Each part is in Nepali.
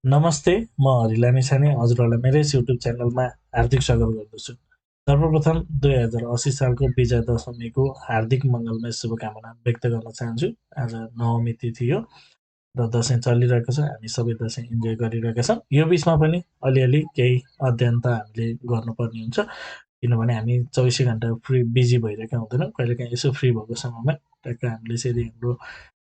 नमस्ते, म Lamichhane हजुरहरूलाई मेरै युट्युब च्यानलमा हार्दिक स्वागत गर्दछु। सर्वप्रथम 2080 सालको विजया दशमीको हार्दिक मङ्गलमय शुभकामना व्यक्त गर्न चाहन्छु। आज नवमी तिथि हो र दसैँ चलिरहेको छ। हामी सबै दसैँ इन्जोय गरिरहेका छौँ। यो बिचमा पनि अलिअलि केही अध्ययन त हामीले गर्नुपर्ने हुन्छ, किनभने हामी 24 घन्टा फ्री बिजी भइरहेका हुँदैनौँ। कहिलेकाहीँ यसो फ्री भएको समयमा टक्क हामीले यसरी हाम्रो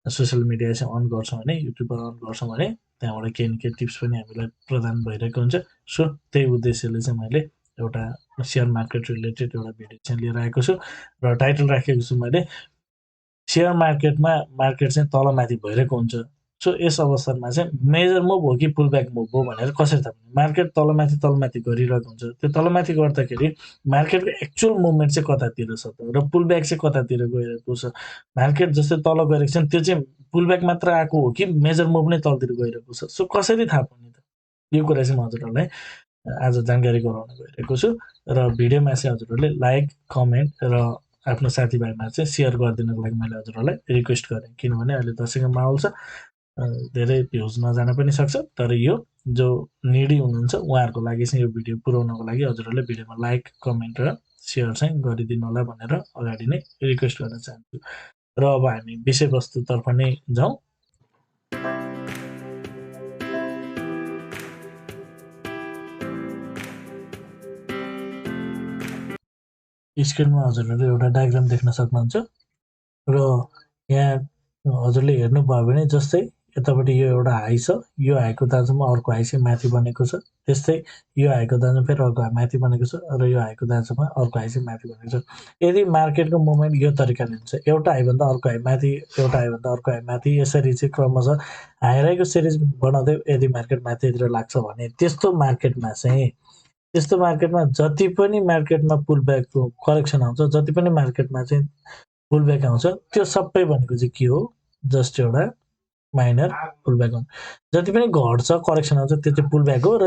सोसियल मिडिया चाहिँ अन गर्छौँ भने, युट्युबबाट अन गर्छौँ भने त्यहाँबाट केही न केही टिप्स पनि हामीलाई प्रदान भइरहेको हुन्छ। सो त्यही उद्देश्यले चाहिँ मैले एउटा सेयर मार्केट रिलेटेड एउटा भिडियो चाहिँ लिएर आएको छु र टाइटल राखेको छु मैले, सेयर मार्केटमा मार्केट चाहिँ तलमाथि भइरहेको हुन्छ। सो यस अवसरमा चाहिँ मेजर मुभ हो कि पुलब्याक मुभ हो भनेर कसरी थाहा पाउने? मार्केट तलमाथि गरिरहेको हुन्छ। त्यो तलमाथि गर्दाखेरि मार्केटको एक्चुअल मुभमेन्ट चाहिँ कतातिर छ त र पुलब्याक चाहिँ कतातिर गइरहेको छ। मार्केट जस्तै तल गइरहेको छ त्यो चाहिँ पुलब्याक मात्र आएको हो कि मेजर मुभ नै तलतिर गइरहेको छ। सो कसरी थाहा पाउने त? यो कुरा चाहिँ म हजुरहरूलाई आज जानकारी गराउन गइरहेको छु र भिडियोमा चाहिँ हजुरहरूले लाइक, कमेन्ट र आफ्नो साथीभाइमा चाहिँ सेयर गरिदिनको लागि मैले हजुरहरूलाई रिक्वेस्ट गरेँ, किनभने अहिले दसैँको माहौल छ। धेरै भ्युज नजान पनि सक्छ, तर यो जो निडी हुनुहुन्छ उहाँहरूको लागि चाहिँ यो भिडियो पुर्याउनको लागि हजुरहरूले भिडियोमा लाइक, कमेन्ट र सेयर चाहिँ गरिदिनु होला भनेर अगाडि नै रिक्वेस्ट गर्न चाहन्छु। र अब हामी विषयवस्तुतर्फ नै जाउँ। स्क्रिनमा हजुरहरूले एउटा डायग्राम देख्न सक्नुहुन्छ र यहाँ हजुरले हेर्नुभयो भने जस्तै यतापट्टि यो एउटा हाई छ, यो हाईको दाजुमा अर्को हाई चाहिँ माथि बनेको छ, त्यस्तै यो हाईको दाजुमा फेरि अर्को हाई माथि बनेको छ र यो हाईको दाजुमा अर्को हाई चाहिँ माथि बनेको छ। यदि मार्केटको मुभमेन्ट यो तरिकाले हुन्छ, एउटा हाईभन्दा अर्को हाई माथि, एउटा हाईभन्दा अर्को हाई माथि, यसरी चाहिँ क्रमशः हाई राईको सिरिज बनाउँदै यदि मार्केट माथितिर लाग्छ भने त्यस्तो मार्केटमा जति पनि मार्केटमा पुलब्याकको करेक्सन आउँछ, जति पनि मार्केटमा चाहिँ पुलब्याक आउँछ, त्यो सबै भनेको चाहिँ के हो? जस्ट एउटा माइनर पुलब्याक हो। जति पनि घट्छ, करेक्सन आउँछ, त्यो चाहिँ पुलब्याक हो र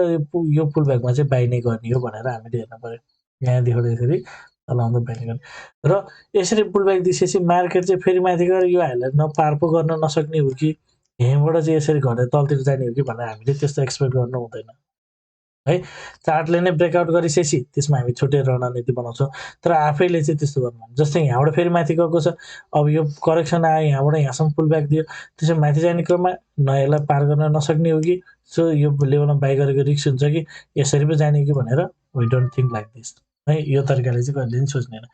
यो पुलब्याकमा चाहिँ बाई नै गर्ने हो भनेर हामीले हेर्नु पर्यो। यहाँदेखि यसरी तल आउँदा बाई नै गर्ने र यसरी पुलब्याक दिइसकेपछि मार्केट चाहिँ फेरि माथि गएर यो हाईलाई पार पो गर्न नसक्ने हो कि यहीँबाट चाहिँ यसरी घटेर तलतिर जाने हो कि भनेर हामीले त्यस्तो एक्सपेक्ट गर्नु हुँदैन है। चार्टले नै ब्रेकआउट गरिसकेपछि त्यसमा हामी छुट्टै रणनीति बनाउँछौँ, तर आफैले चाहिँ त्यस्तो गर्नु। जस्तै यहाँबाट फेरि माथि गएको छ, अब यो करेक्सन आयो, यहाँबाट यहाँसम्म पुलब्याक दियो, त्यसमा माथि जाने क्रममा नयाँलाई पार गर्न नसक्ने हो कि सो यो लेभलमा बाई गरेको रिस्क हुन्छ कि यसरी पो जाने कि भनेर we don't think like this है। यो तरिकाले चाहिँ कहिले पनि सोच्दैन।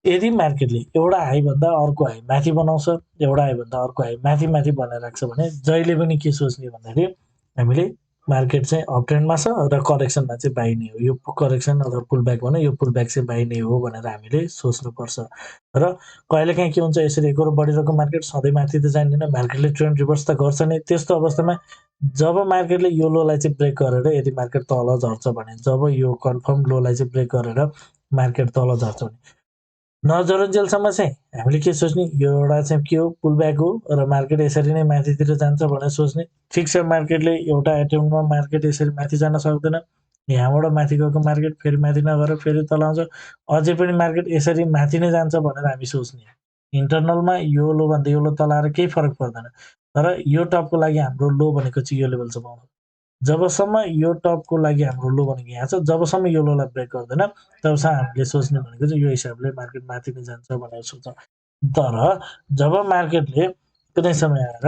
यदि मार्केटले एउटा हाईभन्दा अर्को हाई माथि बनाउँछ, एउटा हाईभन्दा अर्को हाई माथि माथि बनाइराख्छ भने जहिले पनि के सोच्ने भन्दाखेरि हामीले मार्केट चाहिँ अप ट्रेन्डमा छ र करेक्सनमा चाहिँ बाई नै हो, यो करेक्सन अथवा पुलब्याक भने यो पुलब्याक चाहिँ बाई नै हो भनेर हामीले सोच्नुपर्छ। र कहिलेकाहीँ के हुन्छ, यसरी एकोहोरो बढिरहेको मार्केट सधैँ माथि त जान्दैन, मार्केटले ट्रेन्ड रिभर्स त गर्छ नै। त्यस्तो अवस्थामा जब मार्केटले यो लोलाई चाहिँ ब्रेक गरेर यदि मार्केट तल झर्छ भने, जब यो कन्फर्म लोलाई चाहिँ ब्रेक गरेर मार्केट तल झर्छ भने नजरुन्जेलसम्म चाहिँ हामीले के सोच्ने, यो एउटा चाहिँ के हो, पुलब्याक हो र मार्केट यसरी नै माथितिर जान्छ भनेर सोच्ने। ठिक छ, मार्केटले एउटा एटेम्पमा मार्केट यसरी माथि जान सक्दैन, यहाँबाट माथि गएको मार्केट फेरि माथि नगएर फेरि तल आउँछ, अझै पनि मार्केट यसरी माथि नै जान्छ भनेर हामी सोच्ने। इन्टरनलमा यो लोभन्दा यो लो तल आएर केही फरक पर्दैन, तर यो टपको लागि हाम्रो लो भनेको चाहिँ यो लेभलसम्म हो। जबसम्म यो टपको लागि हाम्रो लो भनेको यहाँ छ, जबसम्म यो लोलाई ब्रेक गर्दैन तबसम्म हामीले सोच्ने भनेको चाहिँ यो हिसाबले मार्केट माथि नै जान्छ भनेर सोच्छौँ। तर जब मार्केटले कुनै समय आएर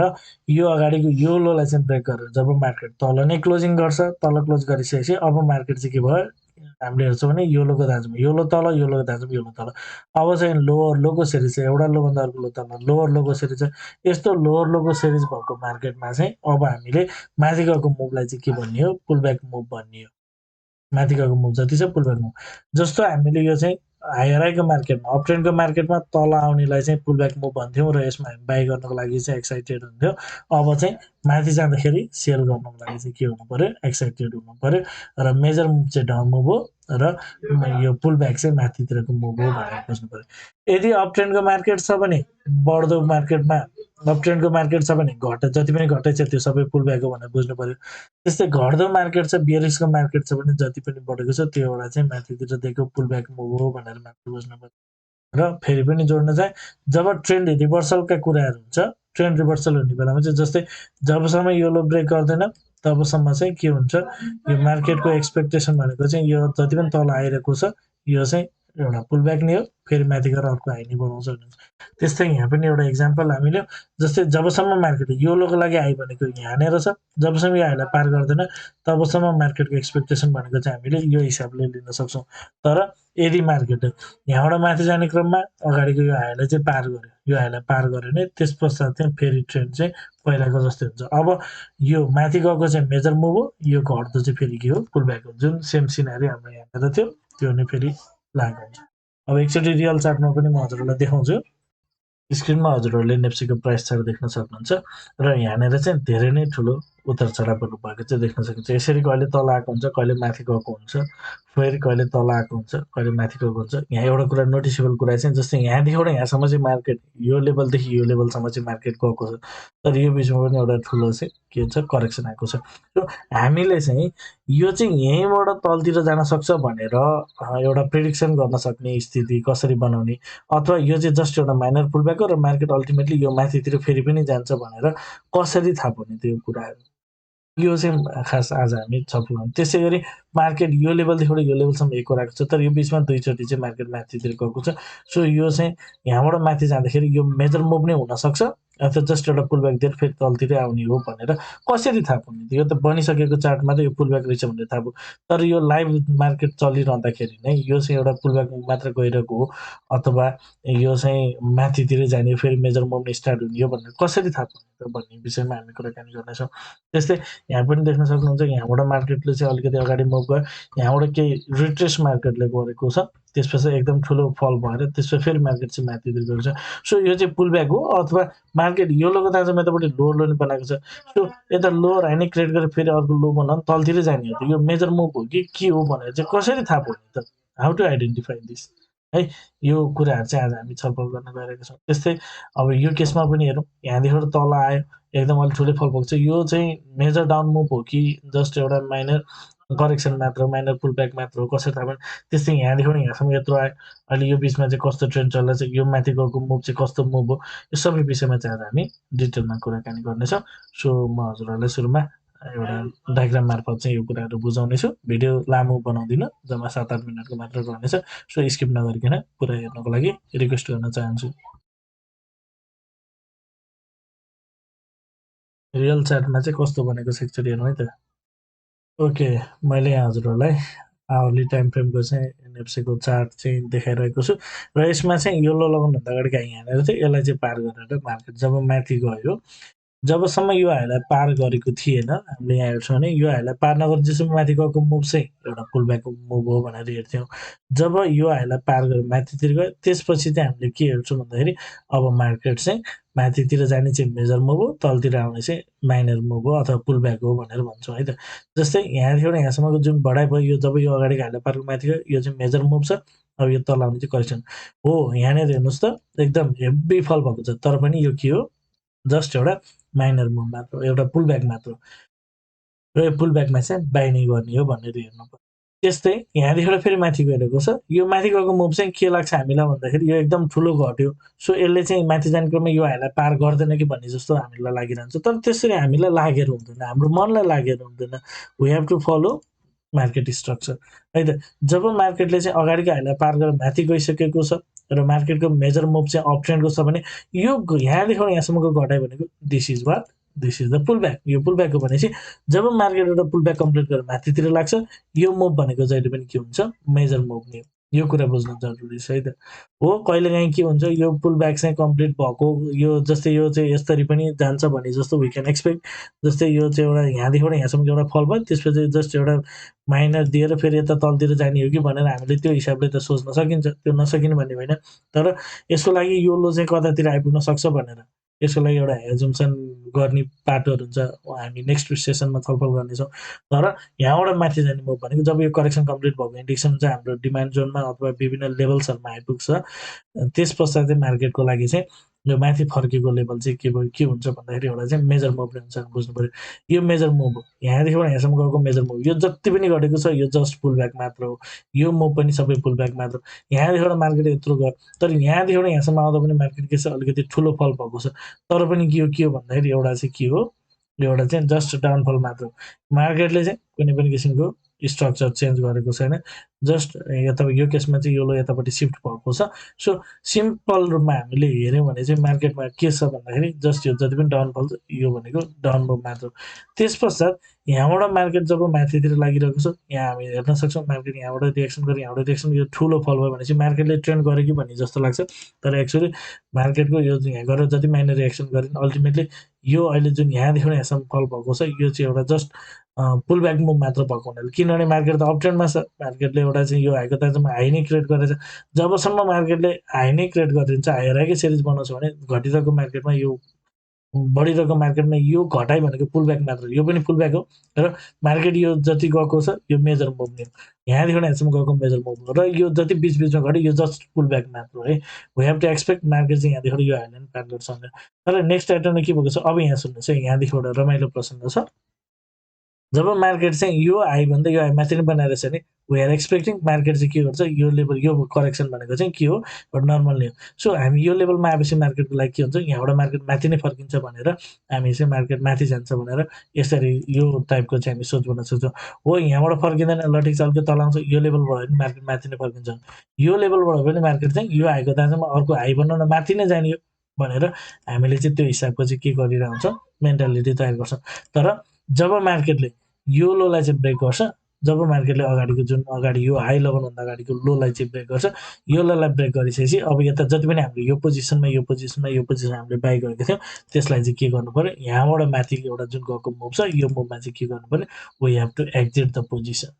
यो अगाडिको यो लोलाई चाहिँ ब्रेक गरेर जब मार्केट तल नै क्लोजिङ गर्छ, तल क्लोज गरिसकेपछि अब मार्केट चाहिँ के भयो, हामीले हेर्छौँ भने यो लोको दाजुमा यो लो तल, यो लोको दाजुमा यो लो तल। अब चाहिँ लोवर लोको सिरिज चाहिँ एउटा लोभन्दा अर्को लो तल, लोवर लोको सिरिज चाहिँ यस्तो लोवर लोको सिरिज भएको मार्केटमा चाहिँ अब हामीले माथि गएको मुभलाई चाहिँ के भन्ने हो, पुलब्याक मुभ भन्ने हो। माथि गएको मुभ जति छ पुलब्याक मुभ। जस्तो हामीले यो चाहिँ हाइराइको मार्केटमा, अप ट्रेन्डको मार्केटमा तल आउनेलाई चाहिँ पुलब्याक मुभ भन्थ्यौँ र यसमा हामी बाई गर्नको लागि चाहिँ एक्साइटेड हुन्थ्यौँ। अब चाहिँ माथि जाँदाखेरि सेल गर्नको लागि चाहिँ के हुनु पर्यो, एक्साइटेड हुनु पर्यो र मेजर मुभ चाहिँ डाउन मुभ हो र यो पुलब्याक चाहिँ माथितिरको मुभ हो भनेर बुझ्नु पर्यो। यदि अप ट्रेन्डको मार्केट छ भने, बढ्दो मार्केटमा अप ट्रेन्डको मार्केट छ भने जति पनि घटै छ त्यो सबै पुलब्याक हो भनेर बुझ्नु पर्यो। त्यस्तै घट्दो मार्केट छ, बियरिसको मार्केट छ भने जति पनि बढेको छ त्यो एउटा चाहिँ माथितिर दिएको पुलब्याक मुभ हो भनेर मात्र बुझ्नु पर्यो। र फेरि पनि जोड्न चाहिँ जब ट्रेन्ड रिभर्सलका कुराहरू हुन्छ, ट्रेन्ड रिभर्सल हुने बेलामा चाहिँ जस्तै जबसम्म यो लो ब्रेक गर्दैन तबसम्म चाहिँ के हुन्छ, यो मार्केटको एक्सपेक्टेसन भनेको चाहिँ यो जति पनि तल आइरहेको छ यो चाहिँ एउटा पुलब्याक नै हो, फेरि माथि गएर अर्को हाई नै बनाउँछ भन्नुहुन्छ। त्यस्तै यहाँ पनि एउटा इक्जाम्पल हामीले जस्तै जबसम्म मार्केट योलोको लागि हाई भनेको यहाँनिर छ, जबसम्म यो हाईलाई पार गर्दैन तबसम्म मार्केटको एक्सपेक्टेसन भनेको चाहिँ हामीले यो हिसाबले लिन सक्छौँ। तर यदि मार्केट यहाँबाट माथि जाने क्रममा अगाडिको यो हाईलाई चाहिँ पार गर्यो, यो हाईलाई पार गर्यो भने त्यस पश्चात चाहिँ फेरि ट्रेन्ड चाहिँ पहिलाको जस्तै हुन्छ। अब यो माथि गएको चाहिँ मेजर मुभ हो, यो घट्दो चाहिँ फेरि के हो, पुलब्याक हो। जुन सेम सिनारी हाम्रो यहाँनिर थियो त्यो नै फेरि लागु हुन्छ। अब एकचोटि रियल चार्टमा पनि म हजुरहरूलाई देखाउँछु। स्क्रिनमा हजुरहरूले नेप्सीको प्राइस चार्ट देख्न सक्नुहुन्छ र यहाँनिर चाहिँ धेरै नै ठुलो उतार चढावहरू भएको चाहिँ देख्न सकिन्छ। यसरी कहिले तल आएको हुन्छ, कहिले माथि गएको हुन्छ, फेरि कहिले तल आएको हुन्छ, कहिले माथि गएको हुन्छ। यहाँ एउटा कुरा नोटिसेबल कुरा चाहिँ जस्तै यहाँदेखिबाट यहाँसम्म चाहिँ मार्केट यो लेभलदेखि यो लेभलसम्म चाहिँ मार्केट गएको छ, तर यो बिचमा पनि एउटा ठुलो चाहिँ के हुन्छ, करेक्सन आएको छ। र हामीले चाहिँ यो चाहिँ यहीँबाट तलतिर जान सक्छ भनेर एउटा प्रेडिक्सन गर्न सक्ने स्थिति कसरी बनाउने, अथवा यो चाहिँ जस्ट एउटा माइनर पुलब्याक हो र मार्केट अल्टिमेटली यो माथितिर फेरि पनि जान्छ भनेर कसरी थाहा पाउने त्यो कुराहरू, यो चाहिँ खास आज हामी छलफल गर्छौँ। त्यसै गरी मार्केट यो लेभलदेखिबाट यो लेभलसम्म एकोराएको छ, तर यो बिचमा दुईचोटि चाहिँ मार्केट माथितिर गएको छ। सो यो चाहिँ यहाँबाट माथि जाँदाखेरि यो मेजर मुभ नै हुनसक्छ अथवा जस्ट एउटा पुलब्याक दिएर फेरि तलतिरै आउने हो भनेर कसरी थाहा पाउने? यो त बनिसकेको चार्टमा त यो पुलब्याक रहेछ भनेर थाहा भयो, तर यो लाइभ मार्केट चलिरहँदाखेरि नै यो चाहिँ एउटा पुलब्याक मात्र गइरहेको हो अथवा यो चाहिँ माथितिर जाने फेरि मेजर मुभ नै स्टार्ट हुने हो भनेर कसरी थाहा पाउने भन्ने विषयमा हामी कुराकानी गर्नेछौँ। त्यस्तै यहाँ पनि देख्न सक्नुहुन्छ यहाँबाट मार्केटले चाहिँ अलिकति अगाडि मुभ गयो, यहाँबाट केही रिट्रेस मार्केटले गरेको छ, त्यसपछि एकदम ठुलो फल भएर त्यसपछि फेरि मार्केट चाहिँ माथितिर गएको छ। सो यो चाहिँ पुलब्याक हो अथवा मार्केट योलोको दाँजोमा यतापट्टि लोवर लो नै बनाएको छ। सो यता लोवर हाई नै क्रिएट गरेर फेरि अर्को लो बनाउनु तलतिरै जाने हो, यो मेजर मुभ हो कि के हो भनेर चाहिँ कसरी थाहा पाउने त? हाउ टु आइडेन्टिफाई दिस है, यो कुराहरू चाहिँ आज हामी छलफल गर्न गइरहेका छौँ। त्यस्तै अब यो केसमा पनि हेरौँ, यहाँदेखिबाट तल आयो, एकदम अलिक ठुलै फल भएको छ, यो चाहिँ मेजर डाउन मुभ हो कि जस्ट एउटा माइनर करेक्सन मात्र, माइनर पुलब्याक मात्र हो, कसरी थाहा पाउने? त्यस्तै यहाँदेखि यहाँसम्म यत्रो आयो, अहिले यो बिचमा चाहिँ कस्तो ट्रेन्ड चल्दैछ, यो माथि गएको मुभ चाहिँ कस्तो मुभ हो, यो सबै विषयमा चाहिँ आज हामी डिटेलमा कुराकानी गर्नेछौँ। सो म हजुरहरूलाई सुरुमा एउटा डायग्राम मार्फत चाहिँ यो कुराहरू बुझाउनेछु। भिडियो लामो बनाउँदिनँ, जम्मा 7-8 मिनटको मात्र रहनेछ। सो स्किप नगरिकन पुरा हेर्नको लागि रिक्वेस्ट गर्न चाहन्छु। रियल चार्टमा चाहिँ कस्तो बनेको छ एकचोटि हेरौँ है त। ओके, मैले यहाँ हजुरहरूलाई आवरली टाइम फ्रेमको चाहिँ नेप्सेको चार्ट चाहिँ देखाइरहेको छु र यसमा चाहिँ यो लो लगाउनुभन्दा अगाडि यहाँनिर चाहिँ यसलाई चाहिँ पार गरेर मार्केट जब माथि गयो, जबसम्म यो हाईलाई पार गरेको थिएन, हामीले यहाँ हेर्छौँ भने यो हाईलाई पार नगरी जसम्म माथि गएको मुभ चाहिँ एउटा पुलब्याकको मुभ हो भनेर हेर्थ्यौँ। जब यो हाईलाई पार गरेर माथितिर गयो त्यसपछि चाहिँ हामीले के हेर्छौँ भन्दाखेरि अब मार्केट चाहिँ माथितिर जाने चाहिँ मेजर मुभ हो, तलतिर आउने चाहिँ माइनर मुभ हो अथवा पुलब्याक हो भनेर भन्छौँ है त। जस्तै यहाँदेखिबाट यहाँसम्मको जुन बढाइ भयो, यो जब यो अगाडिको हाईलाई पार माथि गयो, यो चाहिँ मेजर मुभ छ। अब यो तल आउने चाहिँ करेक्सन हो। यहाँनिर हेर्नुहोस् त एकदम हेभी फल भएको छ, तर पनि यो के हो, जस्ट एउटा माइनर मुभ मात्र, एउटा पुलब्याक मात्र, र यो पुलब्याकमा चाहिँ बाइ नै गर्ने हो भनेर हेर्नु पर्यो। त्यस्तै यहाँदेखिबाट फेरि माथि गइरहेको छ, यो माथि गएको मुभ चाहिँ के लाग्छ हामीलाई भन्दाखेरि यो एकदम ठुलो घट्यो। सो यसले चाहिँ माथि जाने क्रममा यो हाईलाई पार गर्दैन कि भन्ने जस्तो हामीलाई लागिरहन्छ, तर त्यसरी हामीलाई लागेर हुँदैन, हाम्रो मनलाई लागेर हुँदैन। We have to follow market structure है त। जब मार्केटले चाहिँ अगाडिको हाईलाई पार गरेर माथि गइसकेको छ र मार्केटको मेजर मुभ चाहिँ अप ट्रेन्डको छ भने यो यहाँदेखि यहाँसम्मको घटाइ भनेको this is what, this is the pullback. यो पुलब्याक हो भनेपछि जब मार्केट एउटा पुलब्याक कम्प्लिट गरेर माथितिर लाग्छ, यो मुभ भनेको जहिले पनि के हुन्छ, मेजर मुभ नै हो। यो कुरा बुझ्नु जरुरी छ है त। हो कहिलेकाहीँ के हुन्छ, यो पुलब्याक चाहिँ कम्प्लिट भएको, यो जस्तै यो चाहिँ यसरी पनि जान्छ भने जस्तो वी क्यान एक्सपेक्ट। जस्तै यो चाहिँ एउटा यहाँदेखिबाट यहाँसम्म एउटा फल भयो, त्यसपछि जस्ट एउटा माइनर दिएर फेरि यता तलतिर जाने हो कि भनेर हामीले त्यो हिसाबले त सोच्न सकिन्छ, त्यो नसकिने भन्ने होइन। तर यसको लागि यो लो चाहिँ कतातिर आइपुग्न सक्छ भनेर यसको लागि एउटा एजुम्सन गर्ने बाटोहरू हुन्छ, हामी नेक्स्ट सेसनमा छलफल गर्नेछौँ। तर यहाँबाट माथि जाने मुभ भनेको जब यो करेक्सन कम्प्लिट भएको इन्डिकेसन चाहिँ हाम्रो डिमान्ड जोनमा अथवा विभिन्न लेभल्सहरूमा आइपुग्छ, त्यस पश्चात चाहिँ मार्केटको लागि चाहिँ यो माथि फर्केको लेभल चाहिँ के हुन्छ भन्दाखेरि एउटा चाहिँ मेजर मुभ हुन्छ बुझ्नु पर्यो। यो मेजर मुभ हो, यहाँदेखिबाट यहाँसम्म गएको मेजर मुभ, यो जति पनि घटेको छ यो जस्ट पुलब्याक मात्र हो, यो मुभ पनि सबै पुलब्याक मात्र। यहाँदेखिबाट मार्केट यत्रो गयो, तर यहाँदेखिबाट यहाँसम्म आउँदा पनि मार्केट के छ, अलिकति ठुलो फल भएको छ, तर पनि के हो भन्दाखेरि एउटा चाहिँ के हो, यो एउटा चाहिँ जस्ट डाउनफल मात्र हो। मार्केटले चाहिँ कुनै पनि किसिमको स्ट्रक्चर चेन्ज गरेको छैन। जस्ट यता यो केसमा चाहिँ यो यतापट्टि सिफ्ट भएको छ। सो सिम्पल रूपमा हामीले हेऱ्यौँ भने चाहिँ मार्केटमा के छ भन्दाखेरि जस्ट यो जति पनि डाउनफल छ यो भनेको डाउन मुभ मात्र हो। त्यसपश्चात यहाँबाट मार्केट जब माथितिर लागिरहेको छ, यहाँ हामी हेर्न सक्छौँ मार्केट यहाँबाट रिएक्सन गर्यो, यहाँबाट रिएक्सन यो ठुलो फल भयो भनेपछि मार्केटले ट्रेन्ड गर्यो कि भन्ने जस्तो लाग्छ। तर एक्चुअली मार्केटको यो यहाँ गरेर जति माइनर रिएक्सन गरिन् अल्टिमेटली यो अहिले जुन यहाँदेखि यहाँसम्म फल भएको छ यो चाहिँ एउटा जस्ट पुल ब्याक मुभ मात्र भएको हुनाले, किनभने मार्केट त अप ट्रेन्डमा छ, मार्केटले एउटा चाहिँ यो हाईको दाजुमा हाई नै क्रिएट गरेछ। जबसम्म मार्केटले हाई नै क्रिएट गरिदिन्छ, हाइराइकै सिरिज बनाउँछ भने घटिरहेको मार्केटमा यो बढिरहेको मार्केटमा यो घटाइ भनेको पुल ब्याक मात्र, यो पनि पुल ब्याक हो। र मार्केट यो जति गएको छ यो मेजर मुभ नै हो, यहाँदेखि यहाँसम्म गएको मेजर मुभ हो। र यो जति बिचबिचमा घट्यो यो जस्ट पुल ब्याक मात्र हो है। We have to expect market चाहिँ यहाँदेखि यो हाइलाइन पार गर्छ भनेर। तर नेक्स्ट प्याटर्नमा के भएको छ अब यहाँ सुन्नुहोस् है, यहाँदेखि एउटा रमाइलो प्रसङ्ग छ। जब मार्केट चाहिँ यो हाईभन्दा यो हाई माथि नै बनाएर छ भने वी आर एक्सपेक्टिङ मार्केट चाहिँ के गर्छ, यो लेभल यो करेक्सन भनेको चाहिँ के हो, एउटा नर्मल नै हो। सो हामी यो लेभलमा आएपछि मार्केटको लागि के हुन्छ, यहाँबाट मार्केट माथि नै फर्किन्छ भनेर हामी चाहिँ मार्केट माथि जान्छ भनेर यसरी यो टाइपको चाहिँ हामी सोच बनाउन सक्छौँ। हो यहाँबाट फर्किँदैन, ल ठिक छ अलिकति तल आउँछ, यो लेभलबाट पनि मार्केट माथि नै फर्किन्छ, यो लेभलबाट पनि मार्केट चाहिँ यो हाईको दाँजोमा अर्को हाई बनाउन माथि नै जाने हो भनेर हामीले चाहिँ त्यो हिसाबको चाहिँ के गरिरहेको हुन्छ, मेन्टालिटी तयार गर्छौँ। तर जब मार्केटले यो लोलाई चाहिँ ब्रेक गर्छ, जब मार्केटले अगाडिको जुन अगाडि यो हाई लेभलभन्दा अगाडिको लोलाई चाहिँ ब्रेक गर्छ, यो लोलाई ब्रेक गरिसकेपछि अब यता जति पनि हामीले यो पोजिसनमा हामीले बाई गरेको थियौँ त्यसलाई चाहिँ के गर्नु पर्यो, यहाँबाट माथि एउटा जुन गएको मुभ छ यो मुभमा चाहिँ के गर्नु पर्यो, we have to exit the position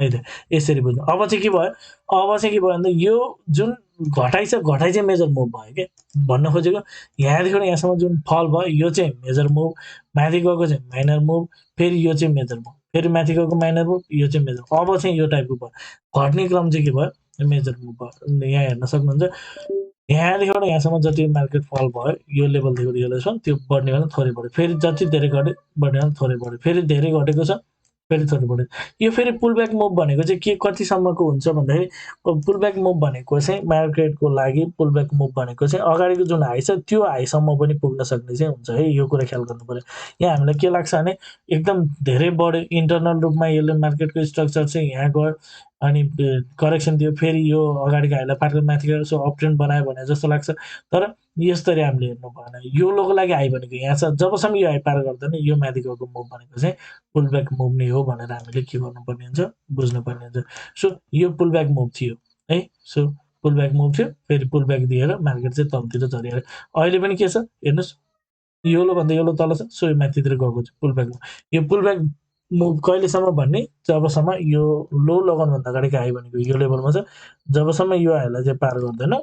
है त। यसरी बुझ्नु। अब चाहिँ के भयो, भन्दा यो जुन घटाइ छ, घटाइ चाहिँ मेजर मुभ भयो क्या भन्न खोजेको। यहाँदेखि यहाँसम्म जुन फल भयो यो चाहिँ मेजर मुभ, माथि गएको चाहिँ माइनर मुभ, फेरि यो चाहिँ मेजर मुभ, फेरि माथि गएको माइनर मुभ, यो चाहिँ मेजर। अब चाहिँ यो टाइपको भयो, घट्ने क्रम चाहिँ के भयो, मेजर मुभ भयो। यहाँ हेर्न सक्नुहुन्छ यहाँदेखि यहाँसम्म जति मार्केट फल भयो यो लेभलदेखि यो लेभलसम्म त्यो बढ्ने बेला थोरै बढ्यो, फेरि जति धेरै घट्यो बढ्ने बेला थोरै बढ्यो, फेरि धेरै घटेको छ फेरि थोरै बढ्यो। यो फेरि पुलब्याक मुभ भनेको चाहिँ के कतिसम्मको हुन्छ भन्दाखेरि पुलब्याक मुभ भनेको चाहिँ मार्केटको लागि पुलब्याक मुभ भनेको चाहिँ अगाडिको जुन हाई छ त्यो हाईसम्म पनि पुग्न सक्ने चाहिँ हुन्छ है, यो कुरा ख्याल गर्नु पर्यो। यहाँ हामीलाई के लाग्छ भने एकदम धेरै बढ्यो, इन्टरनल रूपमा यसले मार्केटको स्ट्रक्चर चाहिँ यहाँ गयो अनि करेक्सन दियो, फेरि यो अगाडिको हाईलाई पार गरेर माथि गएर सो अप ट्रेन्ड बनायो भने जस्तो लाग्छ। तर यसरी हामीले हेर्नु भएन, यो लोको लागि हाई भनेको यहाँ छ, जबसम्म यो हाई पार गर्दैन यो माथि गएको मुभ भनेको चाहिँ पुलब्याक मुभ नै हो भनेर हामीले के गर्नुपर्ने हुन्छ, बुझ्नुपर्ने हुन्छ। सो यो पुलब्याक मुभ थियो है, सो पुलब्याक मुभ थियो, फेरि पुलब्याक दिएर मार्केट चाहिँ तलतिर झरेर अहिले पनि के छ हेर्नुहोस्, योलोभन्दा योलो तल छ, सो यो माथितिर गएको छ पुलब्याक मुभ। यो पुलब्याक मुभ कहिलेसम्म भन्ने, जबसम्म यो लो लगाउनुभन्दा अगाडिको हाई भनेको यो लेभलमा छ, जबसम्म यो हाईलाई चाहिँ पार गर्दैन,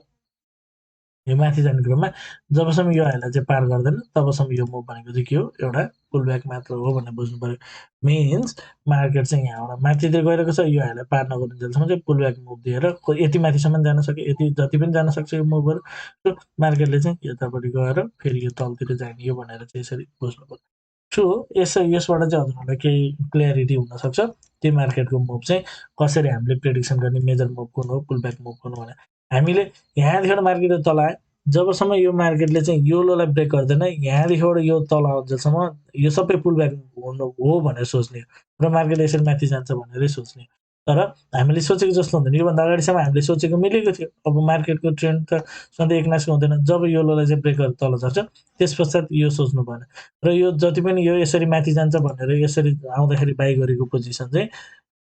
यो माथि जाने क्रममा जबसम्म यो हाईलाई चाहिँ पार गर्दैन तबसम्म यो मुभ भनेको चाहिँ के हो, एउटा पुलब्याक मात्र हो भनेर बुझ्नु पर्यो। मिन्स मार्केट चाहिँ यहाँबाट माथितिर गइरहेको छ, यो हाईलाई पार नगरुन्जेलसम्म चाहिँ पुलब्याक मुभ दिएर यति माथिसम्म जान सक्यो, यति जति पनि जान सक्छ यो मुभहरू, सो मार्केटले चाहिँ यतापट्टि गएर फेरि यो तलतिर जाने हो भनेर चाहिँ यसरी बुझ्नु पर्यो। सो यसबाट चाहिँ हजुरहरूलाई केही क्ल्यारिटी हुनसक्छ त्यो मार्केटको मुभ चाहिँ कसरी हामीले प्रेडिक्सन गर्ने, मेजर मुभ कुन हो, पुलब्याक मुभ कुन हो भनेर। हामीले यहाँदेखि मार्केट तल आयो, जबसम्म यो मार्केटले चाहिँ यो लोलाई ब्रेक गर्दैन, यहाँदेखिबाट यो तल आउँछसम्म यो सबै पुलब्याक हो भनेर सोच्ने र मार्केट यसरी माथि जान्छ भनेरै सोच्ने। तर हामीले सोचेको जस्तो हुँदैन, योभन्दा अगाडिसम्म हामीले सोचेको मिलेको थियो। अब मार्केटको ट्रेन्ड त सधैँ एकनासको हुँदैन, जब यो लोलाई चाहिँ ब्रेक गरेर तल झर्छ त्यस पश्चात यो सोच्नु भएन। र यो जति पनि यो यसरी माथि जान्छ भनेर यसरी आउँदाखेरि बाई गरेको पोजिसन चाहिँ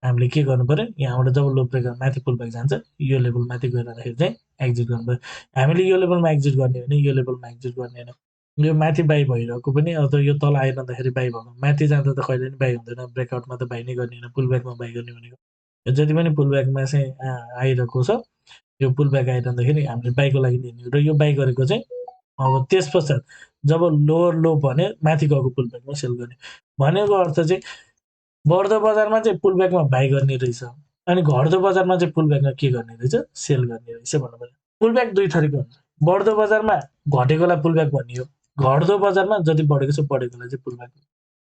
हामीले के गर्नु पर्यो, यहाँबाट जब लो ब्रेक माथि पुलब्याक जान्छ यो लेभल माथि गइरहँदाखेरि चाहिँ एक्जिट गर्नु पर्यो। हामीले यो लेभलमा एक्जिट गर्ने होइन, यो लेभलमा एक्जिट गर्ने होइन, यो माथि बाई भइरहेको पनि अथवा यो तल आइरहँदाखेरि बाई भएको, माथि जाँदा त कहिले पनि बाई हुँदैन, ब्रेकआउटमा त बाई नै गर्ने होइन, पुलब्याकमा बाई गर्ने भनेको। यो जति पनि पुलब्याकमा चाहिँ आइरहेको छ, यो पुलब्याक आइरहँदाखेरि हामीले बाईको लागि हिँड्ने र यो बाई गरेको चाहिँ अब त्यस पश्चात जब लोवर लो भने माथि गएको पुलब्याकमा सेल गर्ने भनेको अर्थ चाहिँ बढ्दो बजारमा चाहिँ पुलब्याकमा बाई गर्ने रहेछ अनि घट्दो बजारमा चाहिँ पुलब्याकमा के गर्ने रहेछ, सेल गर्ने रहेछ भन्नु पर्यो। पुलब्याक दुई थरीको हुन्छ, बढ्दो बजारमा घटेकोलाई पुलब्याक भनियो, घट्दो बजारमा जति बढेको छ बढेकोलाई चाहिँ पुलब्याक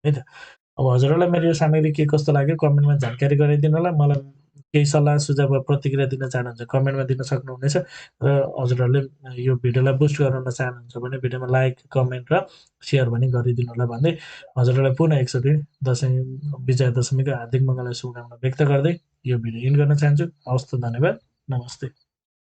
है त। अब हजुरहरूलाई मेरो यो सामग्री के कस्तो लाग्यो कमेन्टमा जानकारी गराइदिनु होला, मलाई केही सल्लाह सुझाव वा प्रतिक्रिया दिन चाहनुहुन्छ कमेन्टमा दिन सक्नुहुनेछ र हजुरहरूले यो भिडियोलाई बुस्ट गराउन चाहनुहुन्छ भने भिडियोमा लाइक कमेन्ट र सेयर पनि गरिदिनु होला भन्दै हजुरहरूलाई पुनः एकचोटि दसैँ विजया दशमीको हार्दिक मङ्गललाई शुभकामना व्यक्त गर्दै यो भिडियो इन्ड गर्न चाहन्छु। हवस् त, धन्यवाद, नमस्ते।